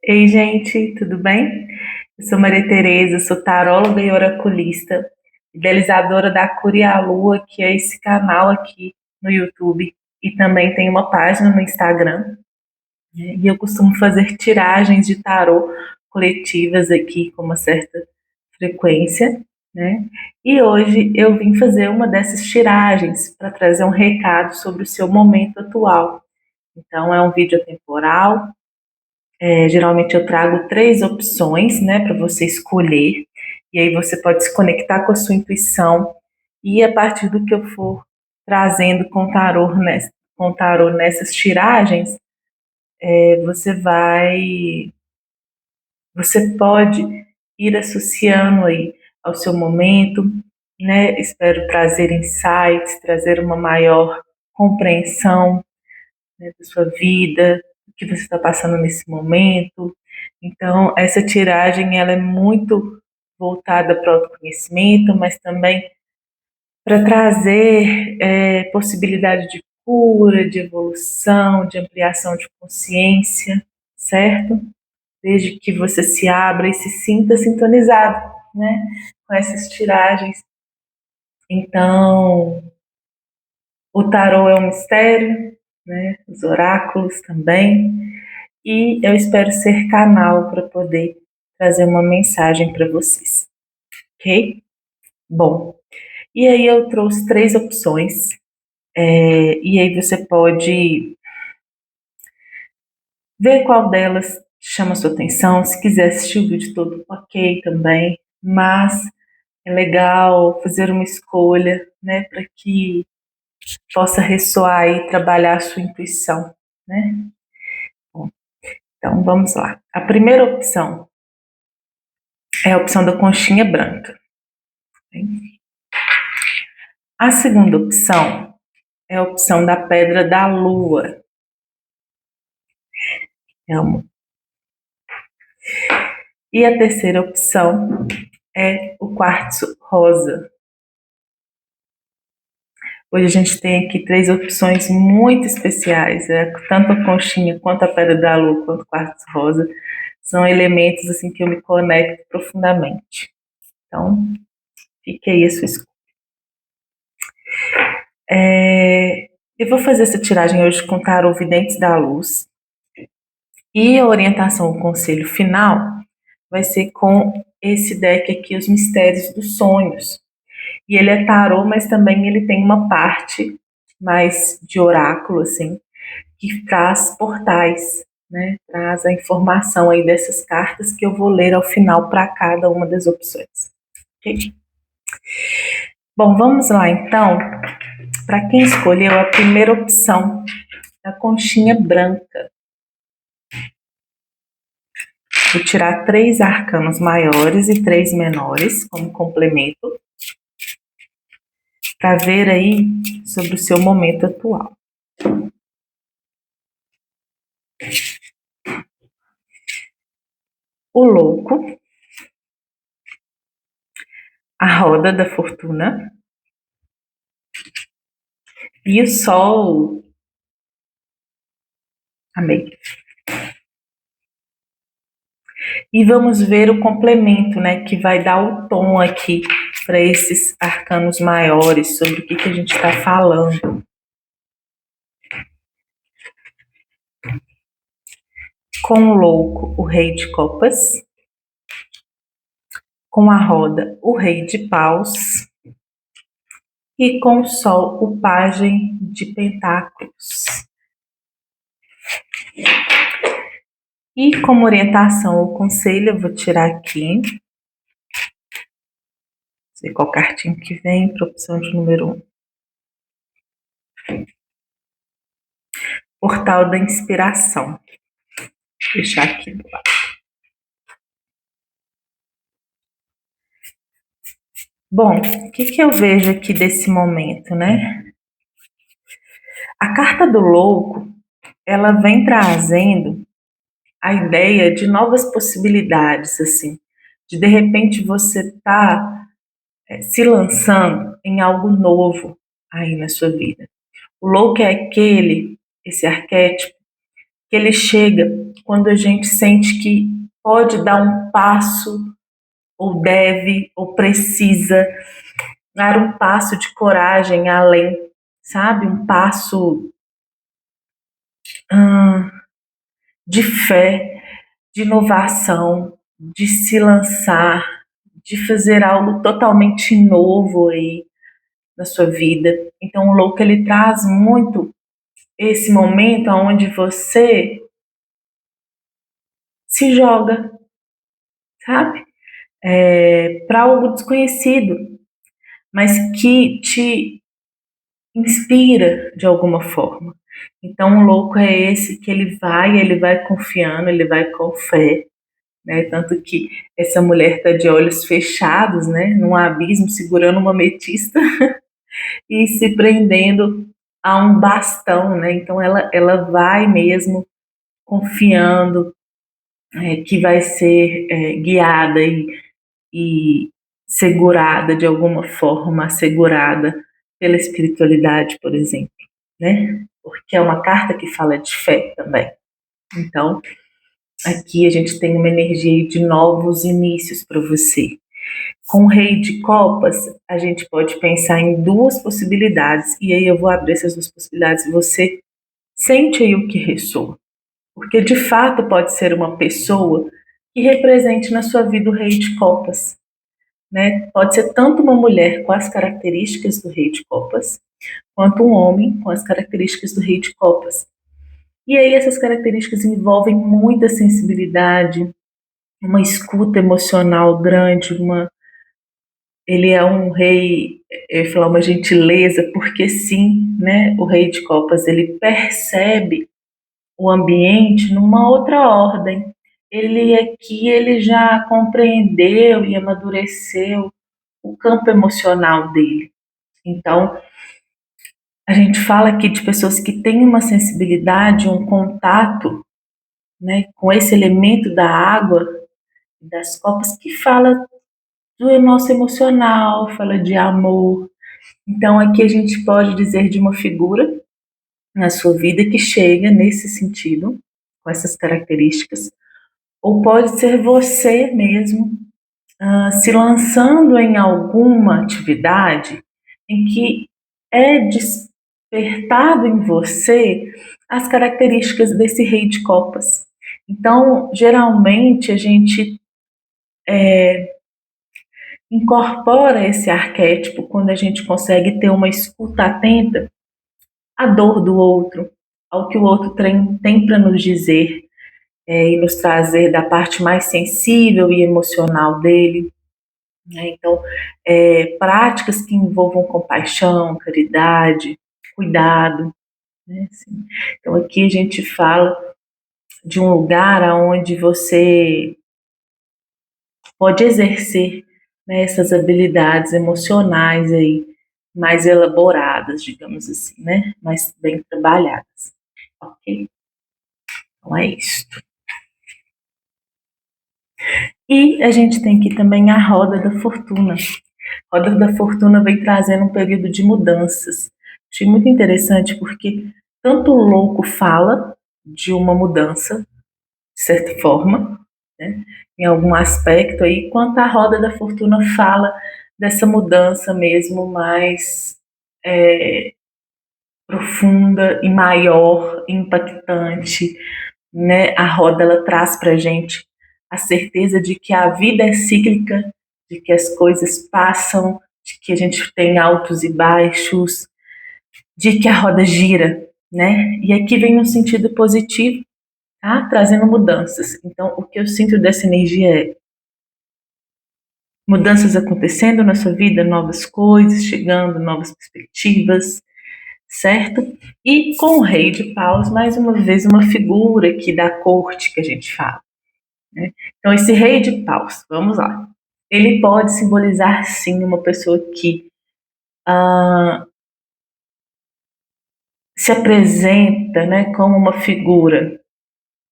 Ei, gente, tudo bem? Eu sou Maria Tereza, sou taróloga e oraculista, idealizadora da Cura e a Lua, que é esse canal aqui no YouTube, e também tem uma página no Instagram, né? E eu costumo fazer tiragens de tarô coletivas aqui com uma certa frequência, né? E hoje eu vim fazer uma dessas tiragens para trazer um recado sobre o seu momento atual. Então, é um vídeo atemporal. Geralmente eu trago três opções, né, para você escolher, e aí você pode se conectar com a sua intuição, e a partir do que eu for trazendo com o tarô nessas tiragens, você pode ir associando aí ao seu momento, né? Espero trazer insights, trazer uma maior compreensão, né, da sua vida, o que você está passando nesse momento. Então, essa tiragem ela é muito voltada para o autoconhecimento, mas também para trazer possibilidade de cura, de evolução, de ampliação de consciência, certo? Desde que você se abra e se sinta sintonizado, né, com essas tiragens. Então, o tarô é um mistério, né? Os oráculos também. E eu espero ser canal para poder trazer uma mensagem para vocês, ok? Bom, e aí eu trouxe três opções, e aí você pode ver qual delas chama a sua atenção. Se quiser assistir o vídeo todo, ok também, mas é legal fazer uma escolha, né, para que possa ressoar e trabalhar a sua intuição, né? Bom, então vamos lá. A primeira opção é a opção da conchinha branca. A segunda opção é a opção da pedra da lua. Amo. E a terceira opção é o quartzo rosa. Hoje a gente tem aqui três opções muito especiais, tanto a conchinha quanto a pedra da lua quanto o quartzo rosa são elementos assim que eu me conecto profundamente. Então, fique aí a sua escolha. Eu vou fazer essa tiragem hoje com tarô Videntes da Luz, e a orientação, o conselho final vai ser com esse deck aqui, Os Mistérios dos Sonhos. E ele é tarô, mas também ele tem uma parte mais de oráculo, assim, que traz portais, né? Traz a informação aí dessas cartas que eu vou ler ao final para cada uma das opções. Ok? Bom, vamos lá então. Para quem escolheu a primeira opção, a conchinha branca. Vou tirar três arcanos maiores e três menores como complemento, para ver aí sobre o seu momento atual. O louco, a roda da fortuna e o sol. Amei. E vamos ver o complemento, né, que vai dar o tom aqui para esses arcanos maiores, sobre o que a gente está falando. Com o louco, o rei de copas. Com a roda, o rei de paus. E com o sol, o pajem de pentáculos. E como orientação ou conselho, eu vou tirar aqui. Não sei qual cartinha que vem para a opção de número 1. Portal da inspiração. Vou deixar aqui do lado. Bom, o que eu vejo aqui desse momento, né? A carta do louco, ela vem trazendo a ideia de novas possibilidades, assim, de repente você tá se lançando em algo novo aí na sua vida. O louco é esse arquétipo que ele chega quando a gente sente que pode dar um passo, ou deve, ou precisa dar um passo de coragem além, sabe? Um passo de fé, de inovação, de se lançar, de fazer algo totalmente novo aí na sua vida. Então o louco ele traz muito esse momento onde você se joga, sabe? Para algo desconhecido, mas que te inspira de alguma forma. Então o louco é esse que ele vai confiando, ele vai com fé, né? Tanto que essa mulher está de olhos fechados, né? Num abismo, segurando uma ametista e se prendendo a um bastão, né? Então ela vai mesmo confiando que vai ser guiada e segurada de alguma forma, assegurada pela espiritualidade, por exemplo, né? Porque é uma carta que fala de fé também. Então, aqui a gente tem uma energia de novos inícios para você. Com o Rei de Copas, a gente pode pensar em duas possibilidades, e aí eu vou abrir essas duas possibilidades e você sente aí o que ressoa. Porque de fato pode ser uma pessoa que represente na sua vida o Rei de Copas, né? Pode ser tanto uma mulher com as características do Rei de Copas, quanto um homem com as características do Rei de Copas. E aí essas características envolvem muita sensibilidade, uma escuta emocional grande, ele é um rei, eu ia falar uma gentileza, porque sim, né? O Rei de Copas ele percebe o ambiente numa outra ordem. Ele aqui ele já compreendeu e amadureceu o campo emocional dele. Então, a gente fala aqui de pessoas que têm uma sensibilidade, um contato, né, com esse elemento da água, das copas, que fala do nosso emocional, fala de amor. Então, aqui a gente pode dizer de uma figura na sua vida que chega nesse sentido, com essas características, ou pode ser você mesmo se lançando em alguma atividade em que é despertado em você as características desse rei de copas. Então, geralmente a gente incorpora esse arquétipo quando a gente consegue ter uma escuta atenta à dor do outro, ao que o outro tem para nos dizer e nos trazer da parte mais sensível e emocional dele. Né? Então, práticas que envolvam compaixão, caridade, cuidado. Né? Assim, então, aqui a gente fala de um lugar onde você pode exercer, né, essas habilidades emocionais aí, mais elaboradas, digamos assim, né? Mais bem trabalhadas. Ok? Então é isso. E a gente tem aqui também a roda da fortuna. A roda da fortuna vem trazendo um período de mudanças. Achei muito interessante porque tanto o louco fala de uma mudança, de certa forma, né, em algum aspecto aí, quanto a roda da fortuna fala dessa mudança mesmo mais profunda e maior, impactante, né? A roda ela traz para gente a certeza de que a vida é cíclica, de que as coisas passam, de que a gente tem altos e baixos, de que a roda gira, né? E aqui vem no sentido positivo, tá? Trazendo mudanças. Então, o que eu sinto dessa energia é mudanças acontecendo na sua vida, novas coisas chegando, novas perspectivas, certo? E com o Rei de Paus, mais uma vez, uma figura aqui da corte que a gente fala. Né? Então, esse Rei de Paus, vamos lá. Ele pode simbolizar, sim, uma pessoa que se apresenta, né, como uma figura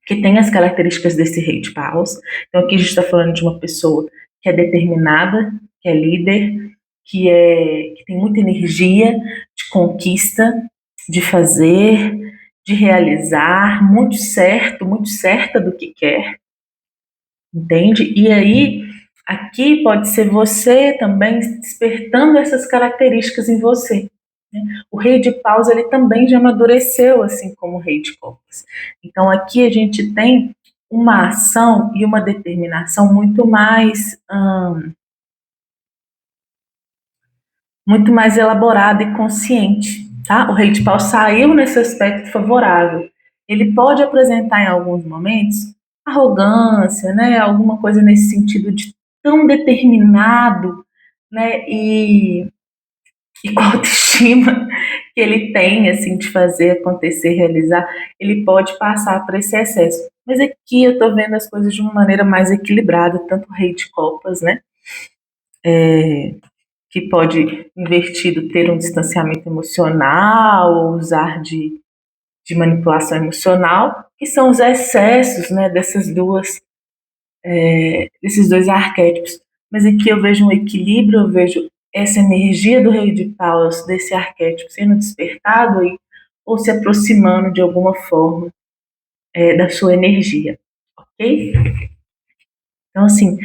que tem as características desse Rei de Paus. Então, aqui a gente está falando de uma pessoa que é determinada, que é líder, que tem muita energia de conquista, de fazer, de realizar, muito certo, muito certa do que quer, entende? E aí, aqui pode ser você também despertando essas características em você. Né? O rei de paus, ele também já amadureceu, assim como o rei de copas. Então, aqui a gente tem uma ação e uma determinação muito mais elaborada e consciente, tá? O rei de paus saiu nesse aspecto favorável. Ele pode apresentar em alguns momentos arrogância, né? Alguma coisa nesse sentido de tão determinado, né? E com a autoestima que ele tem, assim, de fazer acontecer, realizar, ele pode passar por esse excesso. Mas aqui eu tô vendo as coisas de uma maneira mais equilibrada, tanto o rei de copas, né? Que pode, invertido, ter um distanciamento emocional, ou usar de manipulação emocional, que são os excessos, né, desses dois arquétipos. Mas aqui eu vejo um equilíbrio, eu vejo essa energia do rei de paus, desse arquétipo, sendo despertado aí, ou se aproximando de alguma forma da sua energia, ok? Então, assim,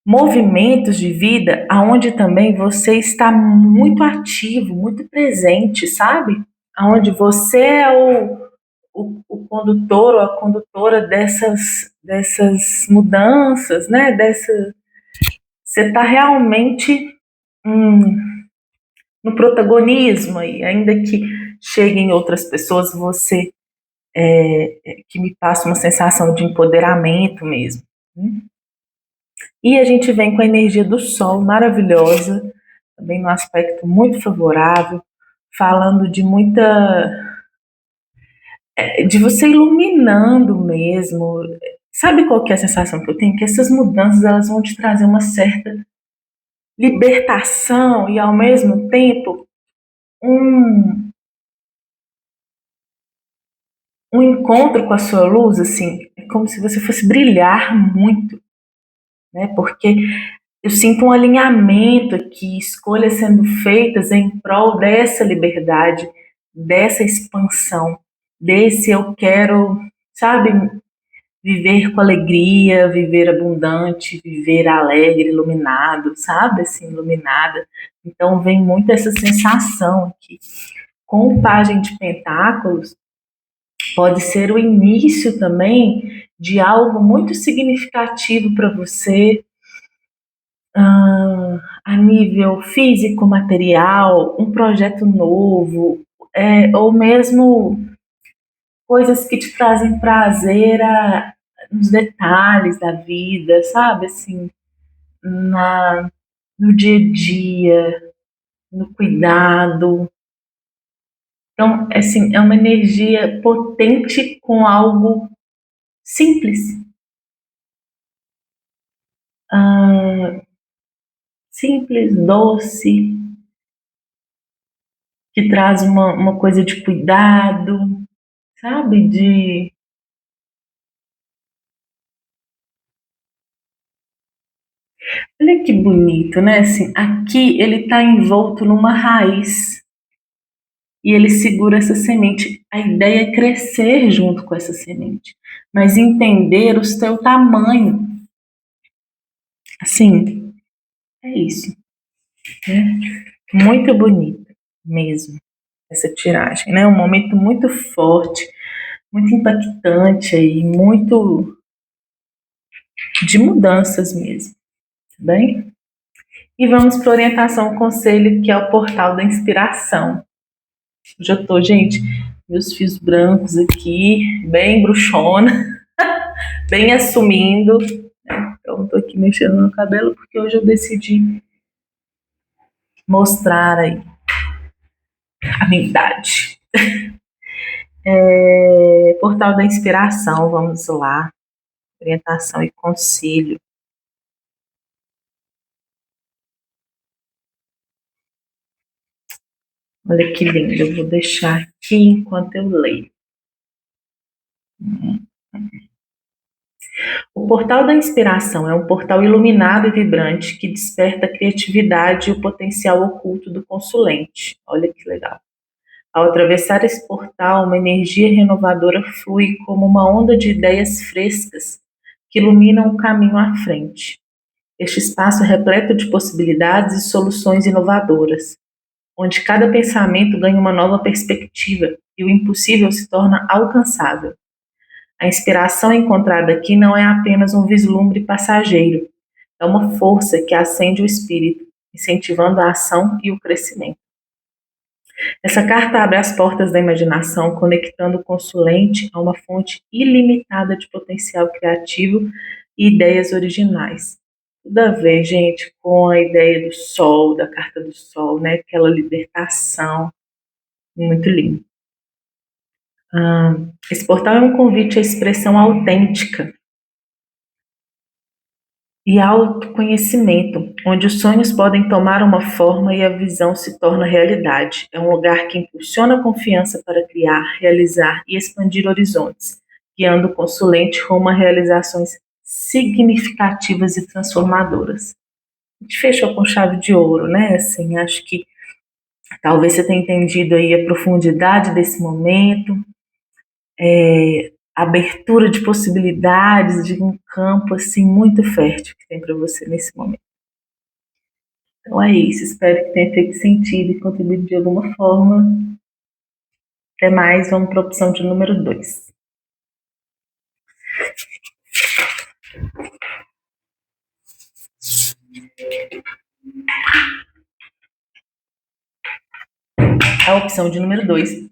movimentos de vida aonde também você está muito ativo, muito presente, sabe? Aonde você é o condutor ou a condutora dessas mudanças, né? Você está realmente hum, no protagonismo aí, ainda que cheguem outras pessoas, você que me passa uma sensação de empoderamento mesmo. E a gente vem com a energia do sol maravilhosa, também num aspecto muito favorável, falando de você iluminando mesmo. Sabe qual que é a sensação que eu tenho? Que essas mudanças elas vão te trazer uma certa libertação e ao mesmo tempo um, um encontro com a sua luz, assim, é como se você fosse brilhar muito, né? Porque eu sinto um alinhamento aqui, escolhas sendo feitas em prol dessa liberdade, dessa expansão, desse eu quero, sabe, viver com alegria, viver abundante, viver alegre, iluminado, sabe, assim, iluminada. Então vem muito essa sensação aqui. Com o Pajem de Pentáculos, pode ser o início também de algo muito significativo para você, a nível físico, material, um projeto novo, ou mesmo coisas que te trazem prazer nos detalhes da vida, sabe? Assim, no dia a dia, no cuidado. Então, assim, é uma energia potente com algo simples, ah, simples, doce, que traz uma coisa de cuidado, sabe? Olha que bonito, né? Assim, aqui ele está envolto numa raiz e ele segura essa semente. A ideia é crescer junto com essa semente, mas entender o seu tamanho. Assim, é isso, né? Muito bonito mesmo essa tiragem, né? Um momento muito forte, muito impactante aí, muito de mudanças mesmo, tá bem? E vamos para a orientação, conselho, que é o portal da inspiração. Já tô, gente, meus fios brancos aqui, bem bruxona, bem assumindo. Eu tô aqui mexendo no cabelo porque hoje eu decidi mostrar aí a minha idade. Portal da inspiração, vamos lá. Orientação e conselho. Olha que lindo, eu vou deixar aqui enquanto eu leio. O portal da inspiração é um portal iluminado e vibrante que desperta a criatividade e o potencial oculto do consulente. Olha que legal. Ao atravessar esse portal, uma energia renovadora flui como uma onda de ideias frescas que iluminam o caminho à frente. Este espaço é repleto de possibilidades e soluções inovadoras, onde cada pensamento ganha uma nova perspectiva e o impossível se torna alcançável. A inspiração encontrada aqui não é apenas um vislumbre passageiro, é uma força que acende o espírito, incentivando a ação e o crescimento. Essa carta abre as portas da imaginação, conectando o consulente a uma fonte ilimitada de potencial criativo e ideias originais. Tudo a ver, gente, com a ideia do sol, da carta do sol, né? Aquela libertação, muito lindo. Esse portal é um convite à expressão autêntica e autoconhecimento, onde os sonhos podem tomar uma forma e a visão se torna realidade. É um lugar que impulsiona a confiança para criar, realizar e expandir horizontes, guiando o consulente rumo a realizações significativas e transformadoras. A gente fechou com chave de ouro, né? Assim, acho que talvez você tenha entendido aí a profundidade desse momento, a abertura de possibilidades de um campo assim muito fértil que tem para você nesse momento. Então é isso, espero que tenha feito sentido e contribuído de alguma forma. Até mais, vamos para a opção de número 2. A opção de número 2,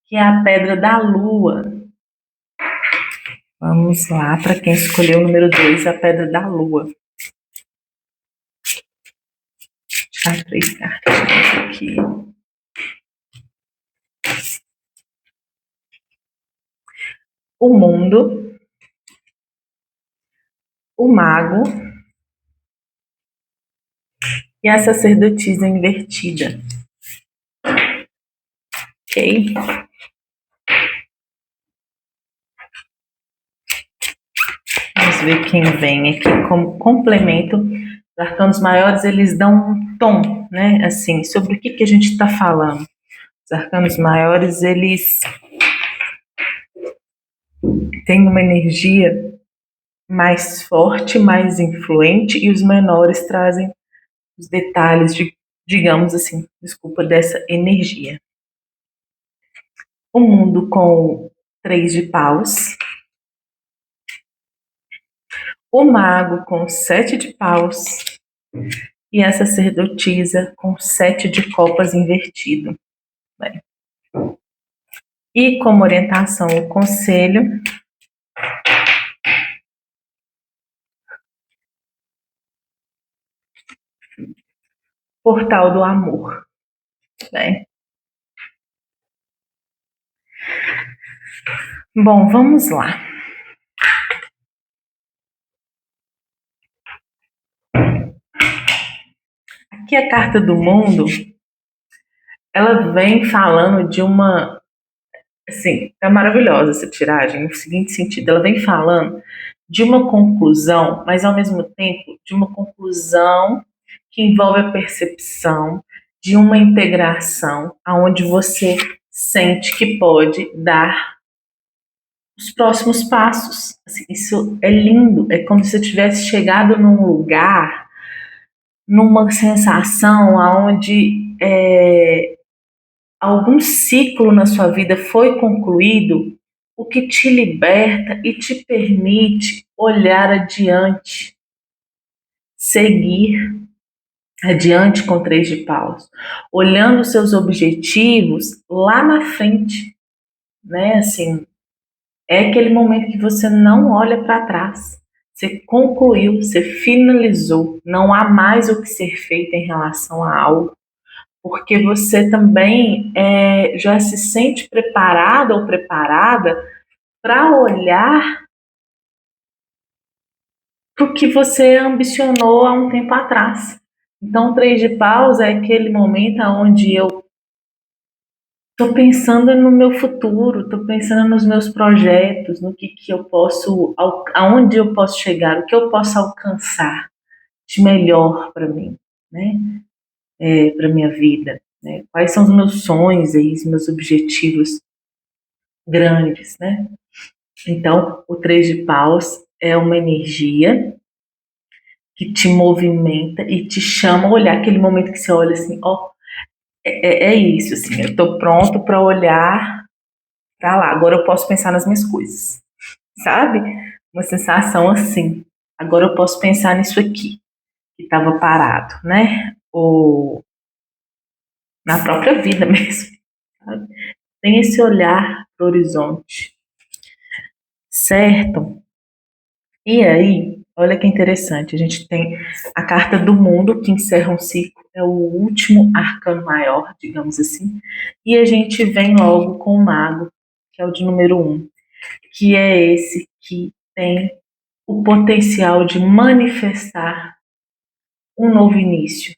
que é a pedra da lua. Vamos lá, para quem escolheu o número 2, a pedra da lua. Deixa 3 cartas aqui. O mundo, o mago e a sacerdotisa invertida. Ok? Vamos ver quem vem aqui como complemento. Os arcanos maiores, eles dão um tom, né? Assim, sobre o que a gente está falando. Os arcanos maiores, eles têm uma energia mais forte, mais influente, e os menores trazem os detalhes, digamos assim, desculpa, dessa energia. O mundo com 3 de paus. O mago com 7 de paus. E a sacerdotisa com 7 de copas invertido. Bem. E como orientação, o conselho. Portal do amor. Bem. Bom, vamos lá. Aqui a carta do mundo, ela vem falando de uma, assim, é maravilhosa essa tiragem, no seguinte sentido, ela vem falando de uma conclusão, mas ao mesmo tempo de uma conclusão que envolve a percepção de uma integração aonde você sente que pode dar os próximos passos. Assim, isso é lindo, é como se você tivesse chegado num lugar, numa sensação aonde algum ciclo na sua vida foi concluído, o que te liberta e te permite olhar adiante, seguir adiante com 3 de paus, olhando os seus objetivos lá na frente, né? Assim, é aquele momento que você não olha para trás. Você concluiu, você finalizou, não há mais o que ser feito em relação a algo, porque você também já se sente preparado ou preparada para olhar para o que você ambicionou há um tempo atrás. Então, o 3 de paus é aquele momento onde eu estou pensando no meu futuro, estou pensando nos meus projetos, no que eu posso, aonde eu posso chegar, o que eu posso alcançar de melhor para mim, né? Para minha vida. né? Quais são os meus sonhos aí, os meus objetivos grandes, né? Então, o 3 de paus é uma energia que te movimenta e te chama a olhar aquele momento que você olha assim, ó, é isso, assim, eu tô pronto para olhar para lá. Agora eu posso pensar nas minhas coisas, sabe? Uma sensação assim. Agora eu posso pensar nisso aqui que estava parado, né? Ou na própria vida mesmo, sabe? Tem esse olhar para o horizonte, certo? E aí, olha que interessante, a gente tem a carta do mundo que encerra um ciclo, é o último arcano maior, digamos assim, e a gente vem logo com o mago, que é o de número 1, que é esse que tem o potencial de manifestar um novo início,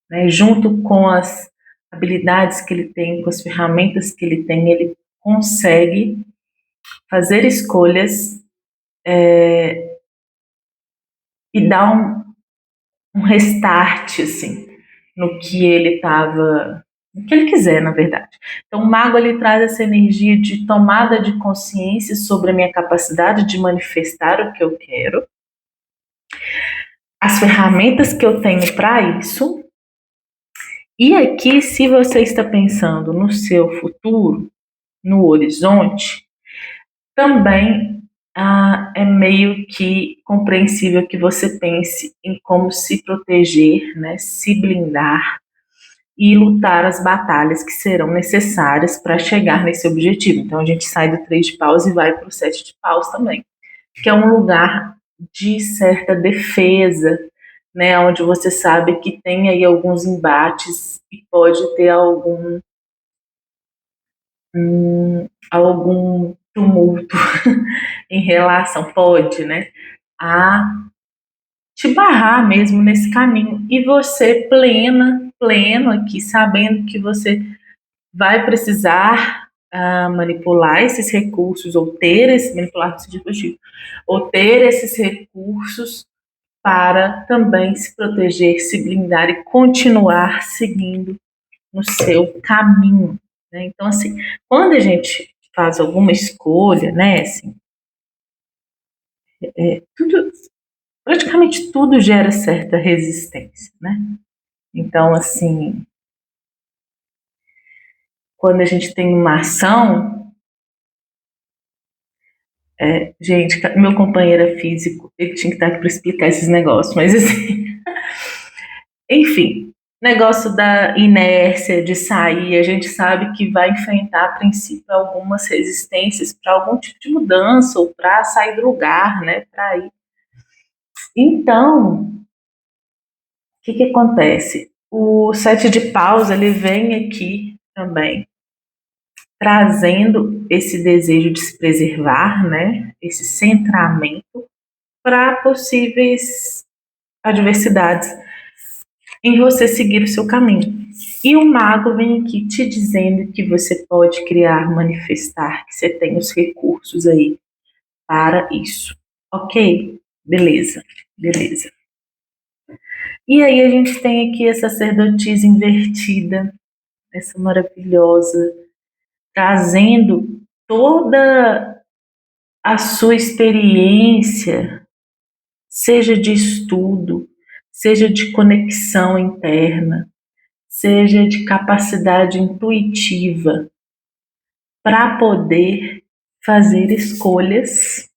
né? Junto com as habilidades que ele tem, com as ferramentas que ele consegue fazer escolhas e dar um restart, assim, no que ele estava, no que ele quiser, na verdade. Então, o mago ele traz essa energia de tomada de consciência sobre a minha capacidade de manifestar o que eu quero, as ferramentas que eu tenho para isso. E aqui, se você está pensando no seu futuro, no horizonte, também é meio que compreensível que você pense em como se proteger, né, se blindar e lutar as batalhas que serão necessárias para chegar nesse objetivo. Então a gente sai do 3 de paus e vai para o 7 de paus também, que é um lugar de certa defesa, né, onde você sabe que tem aí alguns embates e pode ter algum tumulto em relação, pode, né, a te barrar mesmo nesse caminho. E você pleno aqui, sabendo que você vai precisar manipular esses recursos ou ter esse manipular no sentido positivo, ou ter esses recursos para também se proteger, se blindar e continuar seguindo no seu caminho, né? Então assim, quando a gente faz alguma escolha, né, assim, tudo, praticamente tudo gera certa resistência, né? Então assim, quando a gente tem uma ação, gente, meu companheiro é físico, ele tinha que estar aqui para explicar esses negócios, mas assim, enfim, negócio da inércia de sair, a gente sabe que vai enfrentar, a princípio, algumas resistências para algum tipo de mudança ou para sair do lugar, né, para ir. Então, o que acontece? O 7 de paus, ele vem aqui também, trazendo esse desejo de se preservar, né, esse centramento para possíveis adversidades em você seguir o seu caminho. E o mago vem aqui te dizendo que você pode criar, manifestar, que você tem os recursos aí para isso. Ok? Beleza, beleza. E aí a gente tem aqui a sacerdotisa invertida, essa maravilhosa, trazendo toda a sua experiência, seja de estudo, seja de conexão interna, seja de capacidade intuitiva para poder fazer escolhas,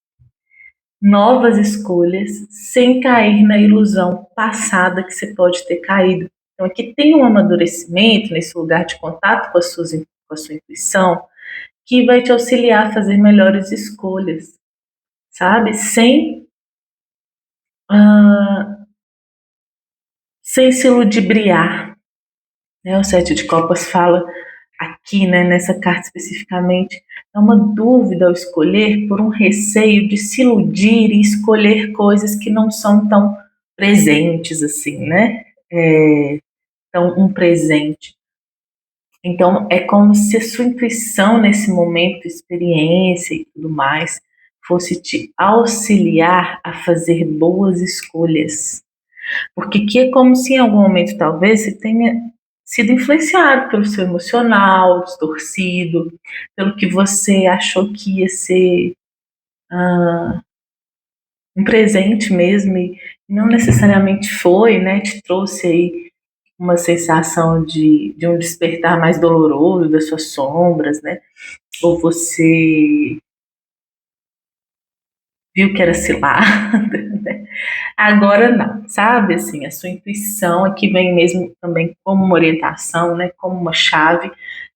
novas escolhas, sem cair na ilusão passada que você pode ter caído. Então, aqui tem um amadurecimento nesse lugar de contato com com a sua intuição, que vai te auxiliar a fazer melhores escolhas, sabe? Ah, sem se ludibriar, né? O 7 de copas fala aqui, né, nessa carta especificamente, é uma dúvida ao escolher por um receio de se iludir e escolher coisas que não são tão presentes assim, né? Então, um presente. Então, é como se a sua intuição nesse momento, experiência e tudo mais, fosse te auxiliar a fazer boas escolhas. Porque que é como se em algum momento, talvez, você tenha sido influenciado pelo seu emocional, distorcido, pelo que você achou que ia ser um presente mesmo e não necessariamente foi, né? Te trouxe aí uma sensação de um despertar mais doloroso das suas sombras, né? Ou você viu que era cilada, né? Agora não, sabe? Assim, a sua intuição aqui vem mesmo também como uma orientação, né? Como uma chave.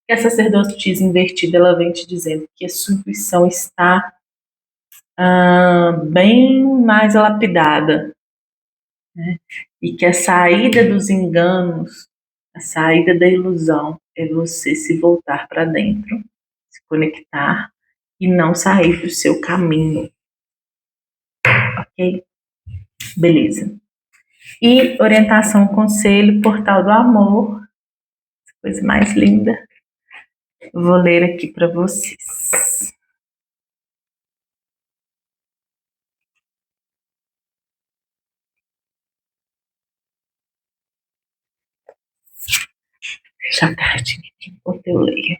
Que a sacerdotisa invertida, ela vem te dizendo que a sua intuição está bem mais lapidada, né? E que a saída dos enganos, a saída da ilusão é você se voltar para dentro, se conectar e não sair do seu caminho, ok? Beleza. E orientação, conselho, portal do amor, coisa mais linda. Vou ler aqui para vocês. Deixa a cartinha aqui enquanto eu leio.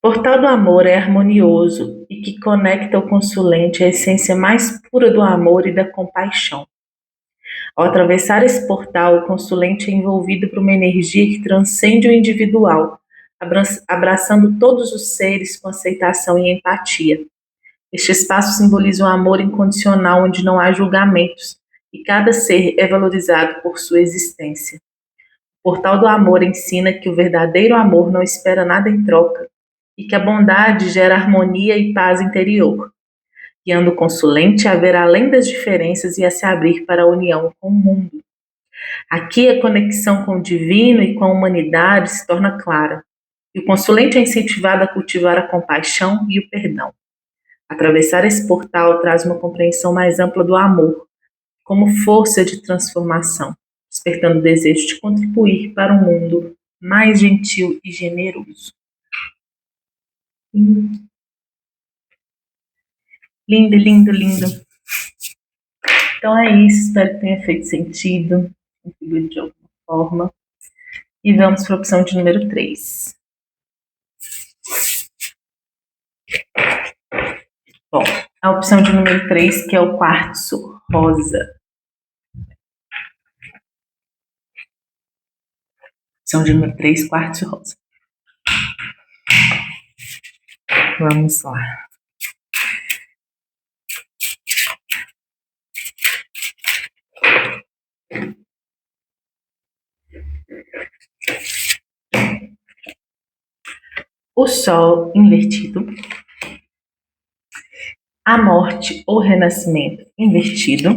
Portal do amor é harmonioso e que conecta o consulente à essência mais pura do amor e da compaixão. Ao atravessar esse portal, o consulente é envolvido por uma energia que transcende o individual, abraçando todos os seres com aceitação e empatia. Este espaço simboliza um amor incondicional onde não há julgamentos e cada ser é valorizado por sua existência. O portal do amor ensina que o verdadeiro amor não espera nada em troca e que a bondade gera harmonia e paz interior, guiando o consulente a ver além das diferenças e a se abrir para a união com o mundo. Aqui a conexão com o divino e com a humanidade se torna clara, e o consulente é incentivado a cultivar a compaixão e o perdão. Atravessar esse portal traz uma compreensão mais ampla do amor, como força de transformação, despertando o desejo de contribuir para um mundo mais gentil e generoso. Lindo, lindo, lindo. Então é isso, espero que tenha feito sentido, contribuído de alguma forma. E vamos para a opção de número 3. Bom, a opção de número 3, que é o quartzo rosa. Opção de número 3, quartzo rosa. Vamos lá. O sol invertido, a morte ou renascimento invertido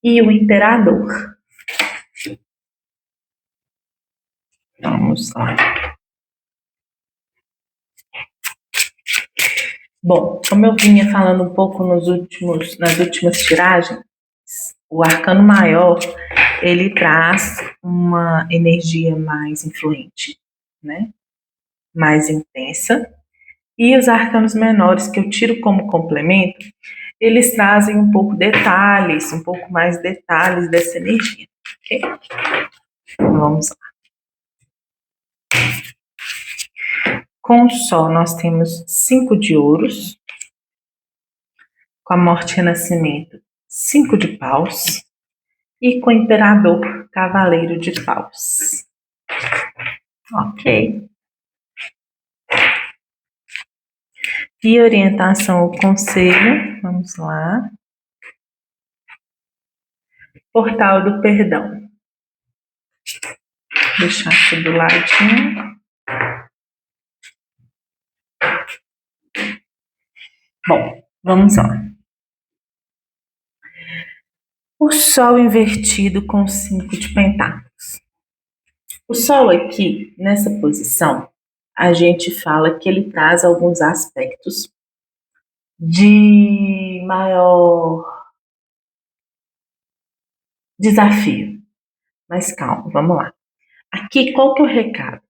e o imperador. Vamos lá. Bom, como eu vinha falando um pouco nas últimas tiragens, o arcano maior, ele traz uma energia mais influente, né? Mais intensa. E os arcanos menores, que eu tiro como complemento, eles trazem um pouco detalhes, um pouco mais detalhes dessa energia, ok? Vamos lá. Com o sol, nós temos 5 de ouros. Com a morte e renascimento, 5 de paus. E com o imperador, cavaleiro de paus. Ok. E orientação ao conselho, vamos lá. Portal do perdão. Vou deixar aqui do ladinho. Bom, vamos lá. O sol invertido com 5 de pentáculos. O sol aqui, nessa posição, a gente fala que ele traz alguns aspectos de maior desafio. Mas calma, vamos lá. Aqui, qual que é o recado?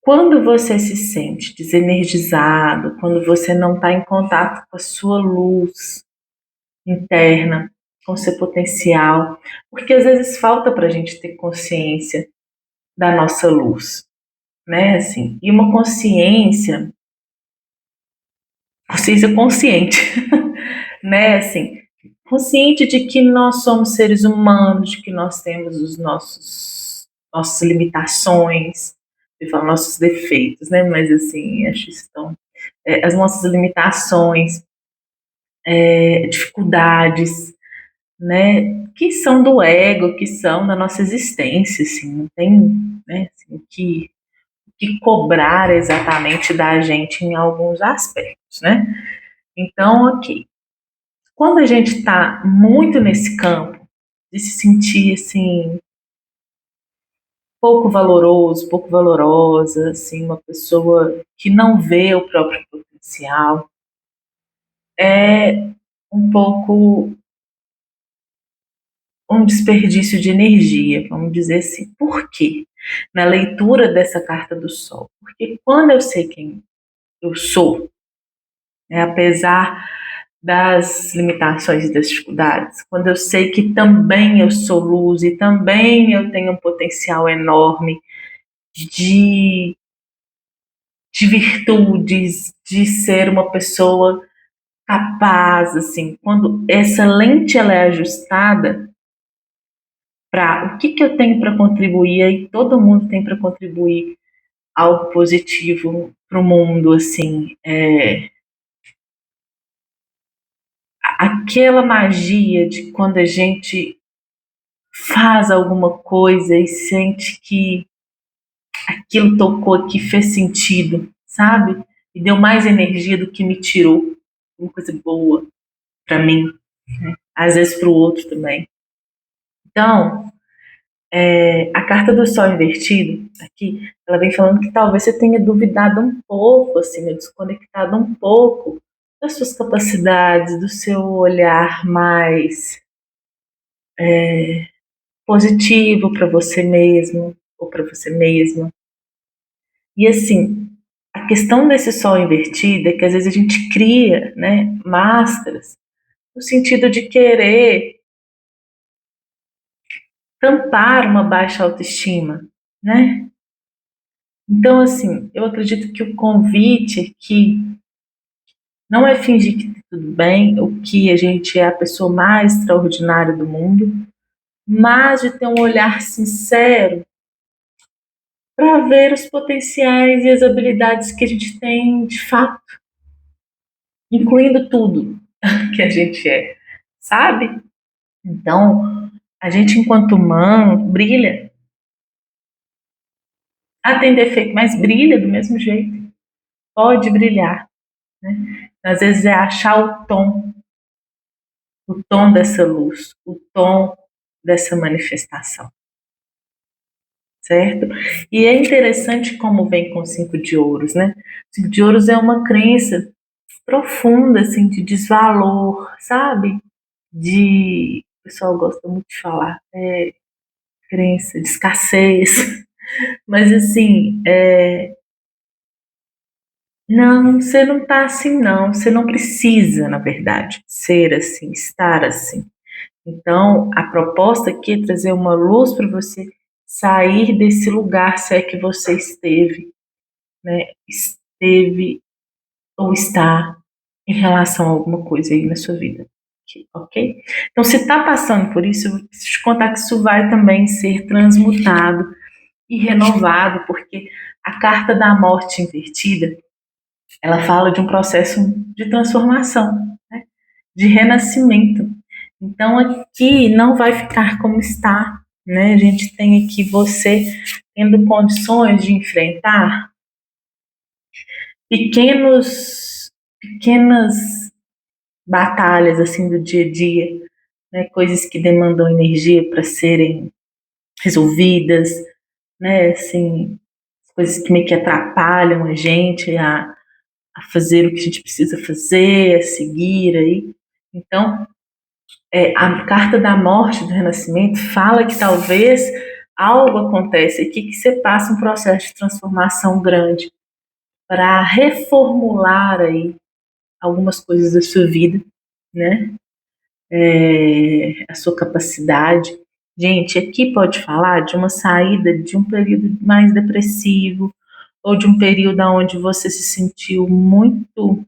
Quando você se sente desenergizado, quando você não está em contato com a sua luz interna, com seu potencial, porque às vezes falta para a gente ter consciência da nossa luz, né? Assim, e uma consciência consciente, né? Assim, consciente de que nós somos seres humanos, de que nós temos os nossas limitações, eu falo nossos defeitos, né? Mas assim, acho isso tão, as nossas limitações, dificuldades, né? Que são do ego, que são da nossa existência, assim, não tem, né? Assim, que cobrar exatamente da gente em alguns aspectos, né? Então, ok. Quando a gente está muito nesse campo de se sentir assim pouco valoroso, pouco valorosa, assim, uma pessoa que não vê o próprio potencial, é um pouco um desperdício de energia, vamos dizer assim. Por quê? Na leitura dessa carta do Sol. Porque quando eu sei quem eu sou, apesar das limitações e das dificuldades, quando eu sei que também eu sou luz e também eu tenho um potencial enorme de, de virtudes, de ser uma pessoa capaz, assim, quando essa lente ela é ajustada para o que eu tenho para contribuir, e todo mundo tem para contribuir algo positivo para o mundo, assim, aquela magia de quando a gente faz alguma coisa e sente que aquilo tocou aqui, fez sentido, sabe? E deu mais energia do que me tirou. Uma coisa boa para mim, às vezes para o outro também. Então, a carta do Sol invertido, aqui, ela vem falando que talvez você tenha duvidado um pouco, assim, desconectado um pouco das suas capacidades, do seu olhar mais positivo para você mesmo ou para você mesma. E assim, a questão desse sol invertido é que às vezes a gente cria, né, máscaras no sentido de querer tampar uma baixa autoestima, né? Então, assim, eu acredito que o convite aqui não é fingir que tá tudo bem, ou que a gente é a pessoa mais extraordinária do mundo, mas de ter um olhar sincero para ver os potenciais e as habilidades que a gente tem de fato, incluindo tudo que a gente é, sabe? Então, a gente, enquanto humano, brilha. Ah, tem defeito, mas brilha do mesmo jeito. Pode brilhar. Né? Às vezes é achar o tom dessa luz, o tom dessa manifestação, certo? E é interessante como vem com o 5 de ouros, né? O 5 de ouros é uma crença profunda, assim, de desvalor, sabe? O pessoal gosta muito de falar, crença de escassez, mas assim, não, você não tá assim, não. Você não precisa, na verdade, ser assim, estar assim. Então, a proposta aqui é trazer uma luz para você sair desse lugar, se é que você esteve, né? Esteve ou está em relação a alguma coisa aí na sua vida. Ok? Então, se está passando por isso, eu preciso te contar que isso vai também ser transmutado e renovado, porque a carta da morte invertida ela fala de um processo de transformação, né? De renascimento. Então aqui não vai ficar como está, né? A gente tem aqui você tendo condições de enfrentar pequenas batalhas assim do dia a dia, né? Coisas que demandam energia para serem resolvidas, né? Assim, coisas que meio que atrapalham a gente a fazer o que a gente precisa fazer, a seguir aí. Então, a carta da morte do renascimento fala que talvez algo aconteça aqui que você passa um processo de transformação grande para reformular aí algumas coisas da sua vida, né? a sua capacidade. Gente, aqui pode falar de uma saída de um período mais depressivo ou de um período onde você se sentiu muito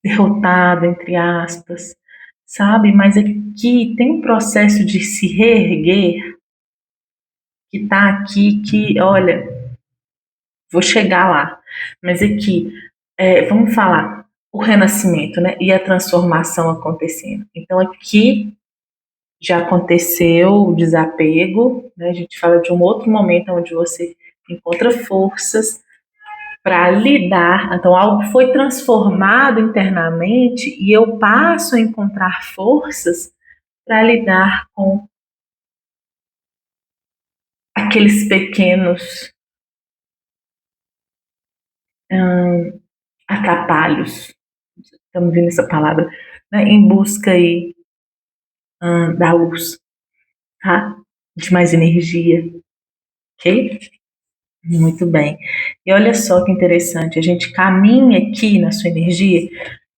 derrotado, entre aspas, sabe? Mas aqui tem um processo de se reerguer que está aqui que, olha, vou chegar lá. Mas aqui, vamos falar o renascimento, né? E a transformação acontecendo. Então aqui já aconteceu o desapego, né? A gente fala de um outro momento onde você encontra forças para lidar. Então, algo foi transformado internamente e eu passo a encontrar forças para lidar com aqueles pequenos atrapalhos. Estamos vendo essa palavra, né? Em busca aí da luz, tá? De mais energia, ok? Muito bem. E olha só que interessante, a gente caminha aqui na sua energia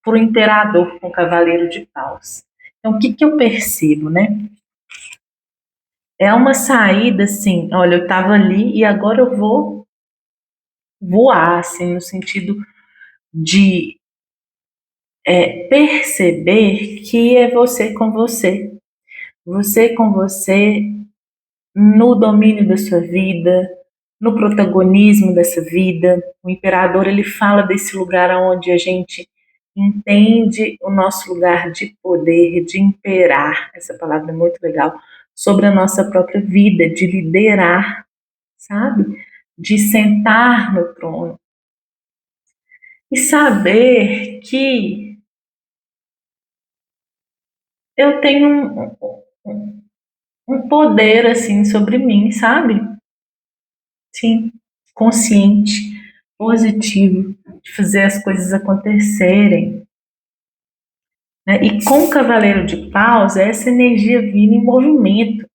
por um imperador com o cavaleiro de paus. Então, o que, que eu percebo, né? É uma saída assim, olha, eu estava ali e agora eu vou voar, assim, no sentido de perceber que é você com você no domínio da sua vida, no protagonismo dessa vida. O imperador ele fala desse lugar onde a gente entende o nosso lugar de poder, de imperar. Essa palavra é muito legal sobre a nossa própria vida, de liderar, sabe? De sentar no trono e saber que eu tenho um poder assim sobre mim, sabe? Sim, consciente, positivo, de fazer as coisas acontecerem. Né? E com o Cavaleiro de Paus, é essa energia vindo em movimento,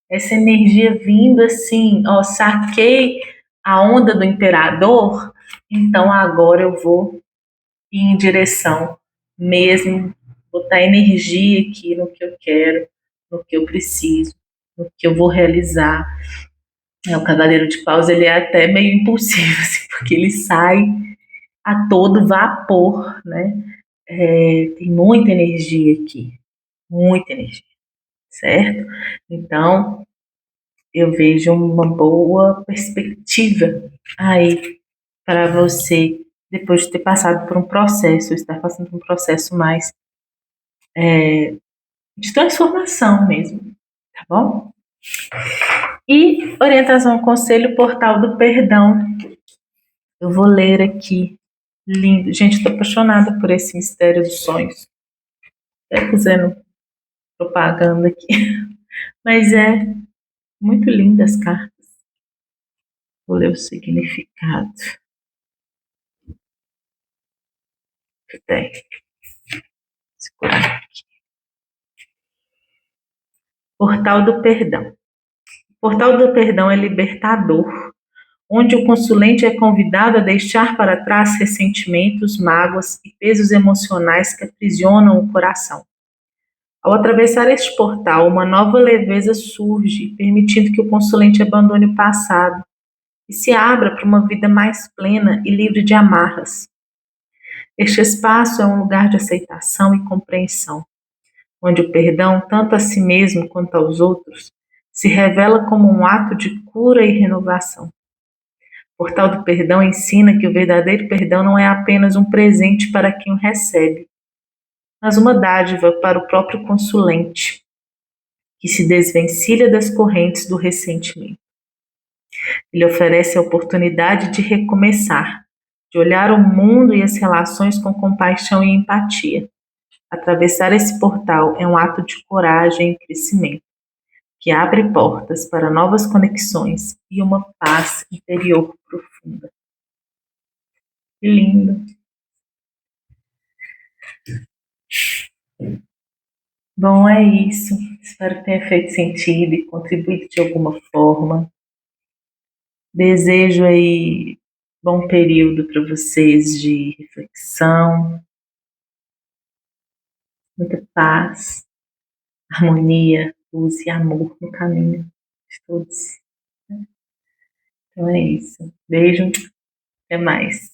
essa energia vindo assim, ó, saquei a onda do imperador, então agora eu vou ir em direção mesmo, botar energia aqui no que eu quero, no que eu preciso, no que eu vou realizar. O Cavaleiro de Paus ele é até meio impulsivo, assim, porque ele sai a todo vapor, né? Tem muita energia aqui, muita energia, certo? Então, eu vejo uma boa perspectiva aí para você, depois de ter passado por um processo, estar passando por um processo mais de transformação mesmo, tá bom? E orientação, conselho, portal do perdão. Eu vou ler aqui. Lindo. Gente, estou apaixonada por esse mistério dos sonhos. Até fazendo propaganda aqui. Mas é muito linda as cartas. Vou ler o significado que tem. Segurar. Portal do perdão. O portal do perdão é libertador, onde o consulente é convidado a deixar para trás ressentimentos, mágoas e pesos emocionais que aprisionam o coração. Ao atravessar este portal, uma nova leveza surge, permitindo que o consulente abandone o passado e se abra para uma vida mais plena e livre de amarras. Este espaço é um lugar de aceitação e compreensão, onde o perdão, tanto a si mesmo quanto aos outros, se revela como um ato de cura e renovação. O portal do perdão ensina que o verdadeiro perdão não é apenas um presente para quem o recebe, mas uma dádiva para o próprio consulente, que se desvencilha das correntes do ressentimento. Ele oferece a oportunidade de recomeçar, de olhar o mundo e as relações com compaixão e empatia. Atravessar esse portal é um ato de coragem e crescimento, que abre portas para novas conexões e uma paz interior profunda. Que lindo! Bom, é isso. Espero que tenha feito sentido e contribuído de alguma forma. Desejo aí bom período para vocês de reflexão, muita paz, harmonia, luz e amor no caminho de todos. Então é isso. Beijo, até mais.